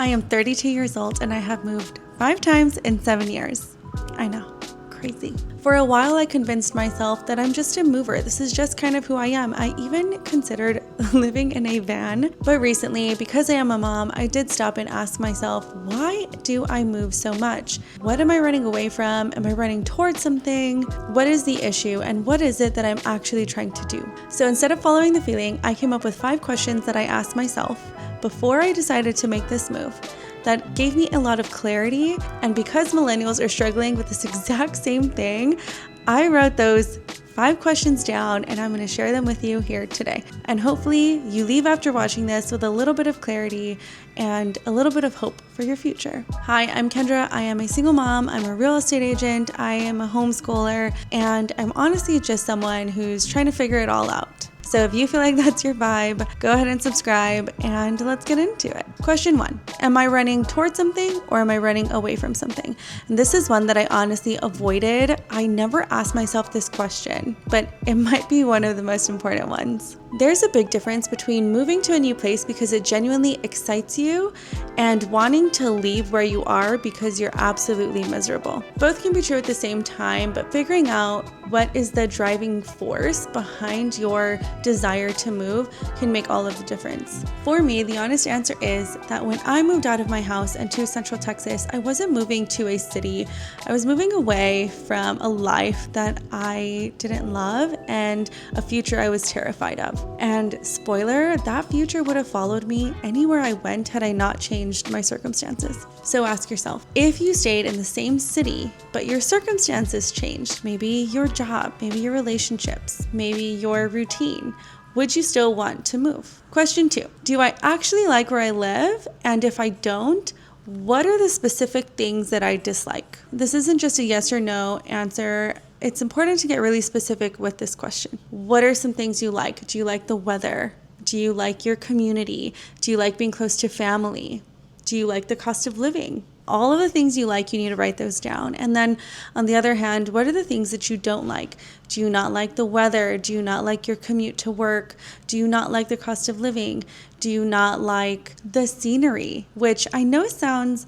I am 32 years old and I have moved 5 times in 7 years. I know, crazy. For a while, I convinced myself that I'm just a mover. This is just kind of who I am. I even considered living in a van. But recently, because I am a mom, I did stop and ask myself, why do I move so much? What am I running away from? Am I running towards something? What is the issue? And what is it that I'm actually trying to do? So instead of following the feeling, I came up with 5 questions that I asked myself before I decided to make this move. That gave me a lot of clarity, and because millennials are struggling with this exact same thing, I wrote those 5 questions down and I'm going to share them with you here today. And hopefully you leave after watching this with a little bit of clarity and a little bit of hope for your future. Hi, I'm Kendra. I am a single mom. I'm a real estate agent. I am a homeschooler, and I'm honestly just someone who's trying to figure it all out. So if you feel like that's your vibe, go ahead and subscribe and let's get into it. Question 1, am I running towards something or am I running away from something? And this is one that I honestly avoided. I never asked myself this question, but it might be one of the most important ones. There's a big difference between moving to a new place because it genuinely excites you and wanting to leave where you are because you're absolutely miserable. Both can be true at the same time, but figuring out what is the driving force behind your desire to move can make all of the difference. For me, the honest answer is that when I moved out of my house and to Central Texas, I wasn't moving to a city. I was moving away from a life that I didn't love and a future I was terrified of. And spoiler, that future would have followed me anywhere I went had I not changed my circumstances. So ask yourself, if you stayed in the same city, but your circumstances changed, maybe your job, maybe your relationships, maybe your routine, would you still want to move? Question 2, do I actually like where I live? And if I don't, what are the specific things that I dislike? This isn't just a yes or no answer. It's important to get really specific with this question. What are some things you like? Do you like the weather? Do you like your community? Do you like being close to family? Do you like the cost of living? All of the things you like, you need to write those down. And then on the other hand, what are the things that you don't like? Do you not like the weather? Do you not like your commute to work? Do you not like the cost of living? Do you not like the scenery? Which I know sounds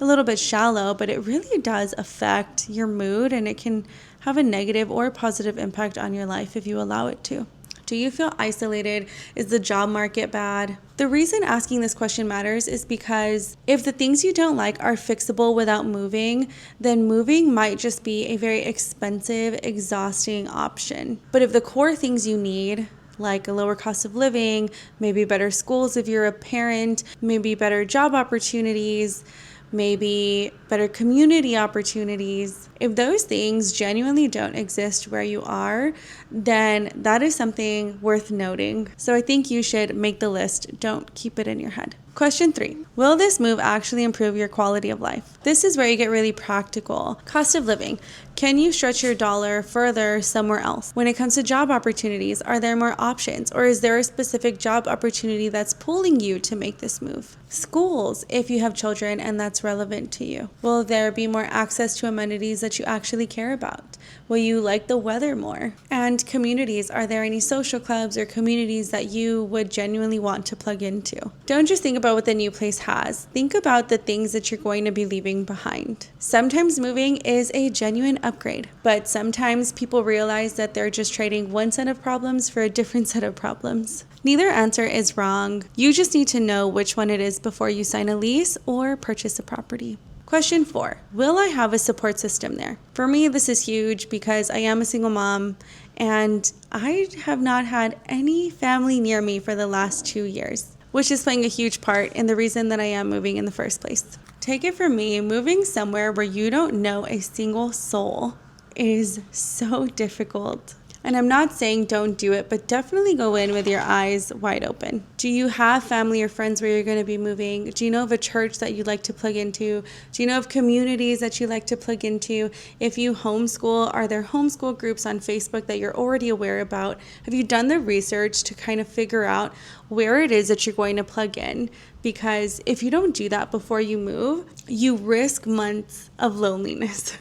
a little bit shallow, but it really does affect your mood, and it can have a negative or positive impact on your life if you allow it to. Do you feel isolated? Is the job market bad? The reason asking this question matters is because if the things you don't like are fixable without moving, then moving might just be a very expensive, exhausting option. But if the core things you need, like a lower cost of living, maybe better schools if you're a parent, maybe better job opportunities, maybe better community opportunities. If those things genuinely don't exist where you are, then that is something worth noting. So I think you should make the list. Don't keep it in your head. Question 3, will this move actually improve your quality of life? This is where you get really practical. Cost of living. Can you stretch your dollar further somewhere else? When it comes to job opportunities, are there more options, or is there a specific job opportunity that's pulling you to make this move? Schools, if you have children and that's relevant to you. Will there be more access to amenities that you actually care about? Will you like the weather more? And communities, are there any social clubs or communities that you would genuinely want to plug into? Don't just think about what the new place has. Think about the things that you're going to be leaving behind. Sometimes moving is a genuine upgrade, but sometimes people realize that they're just trading one set of problems for a different set of problems. Neither answer is wrong. You just need to know which one it is before you sign a lease or purchase a property. Question 4, will I have a support system there? For me, this is huge because I am a single mom and I have not had any family near me for the last 2 years, which is playing a huge part in the reason that I am moving in the first place. Take it from me, moving somewhere where you don't know a single soul is so difficult. And I'm not saying don't do it, but definitely go in with your eyes wide open. Do you have family or friends where you're going to be moving? Do you know of a church that you'd like to plug into? Do you know of communities that you like to plug into? If you homeschool, are there homeschool groups on Facebook that you're already aware about? Have you done the research to kind of figure out where it is that you're going to plug in? Because if you don't do that before you move, you risk months of loneliness.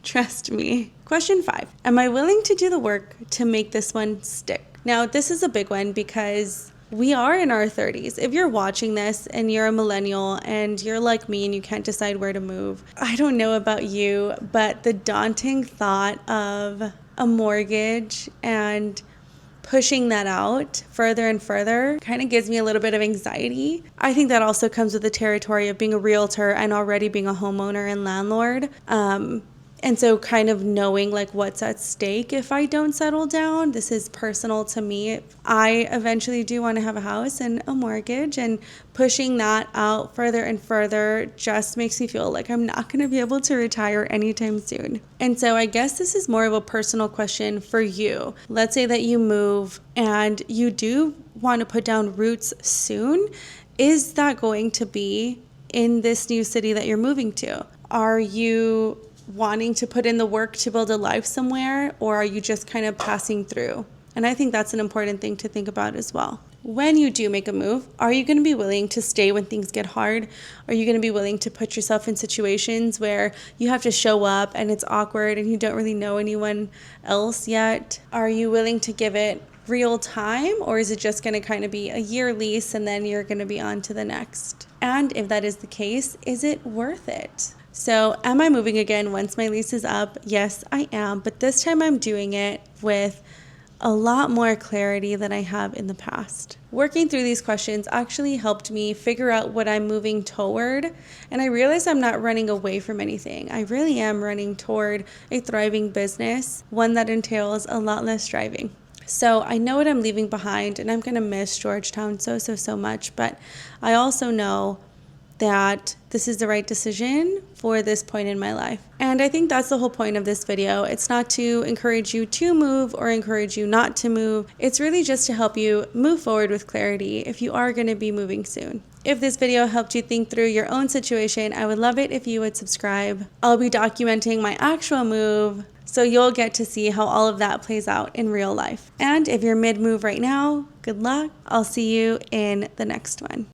Trust me. Question 5, am I willing to do the work to make this one stick? Now, this is a big one because we are in our 30s. If you're watching this and you're a millennial and you're like me and you can't decide where to move, I don't know about you, but the daunting thought of a mortgage and pushing that out further and further kind of gives me a little bit of anxiety. I think that also comes with the territory of being a realtor and already being a homeowner and landlord. And so kind of knowing like what's at stake if I don't settle down. This is personal to me. I eventually do want to have a house and a mortgage, and pushing that out further and further just makes me feel like I'm not going to be able to retire anytime soon. And so I guess this is more of a personal question for you. Let's say that you move and you do want to put down roots soon. Is that going to be in this new city that you're moving to? Are you wanting to put in the work to build a life somewhere, or are you just kind of passing through? And I think that's an important thing to think about as well. When you do make a move, are you going to be willing to stay when things get hard? Are you going to be willing to put yourself in situations where you have to show up and it's awkward and you don't really know anyone else yet? Are you willing to give it real time, or is it just going to kind of be a year lease and then you're going to be on to the next? And if that is the case, is it worth it? So am I moving again once my lease is up? Yes, I am. But this time I'm doing it with a lot more clarity than I have in the past. Working through these questions actually helped me figure out what I'm moving toward. And I realized I'm not running away from anything. I really am running toward a thriving business, one that entails a lot less driving. So I know what I'm leaving behind, and I'm going to miss Georgetown so much. But I also know that this is the right decision for this point in my life. And I think that's the whole point of this video. It's not to encourage you to move or encourage you not to move. It's really just to help you move forward with clarity if you are going to be moving soon. If this video helped you think through your own situation, I would love it if you would subscribe. I'll be documenting my actual move, so you'll get to see how all of that plays out in real life. And if you're mid-move right now, good luck. I'll see you in the next one.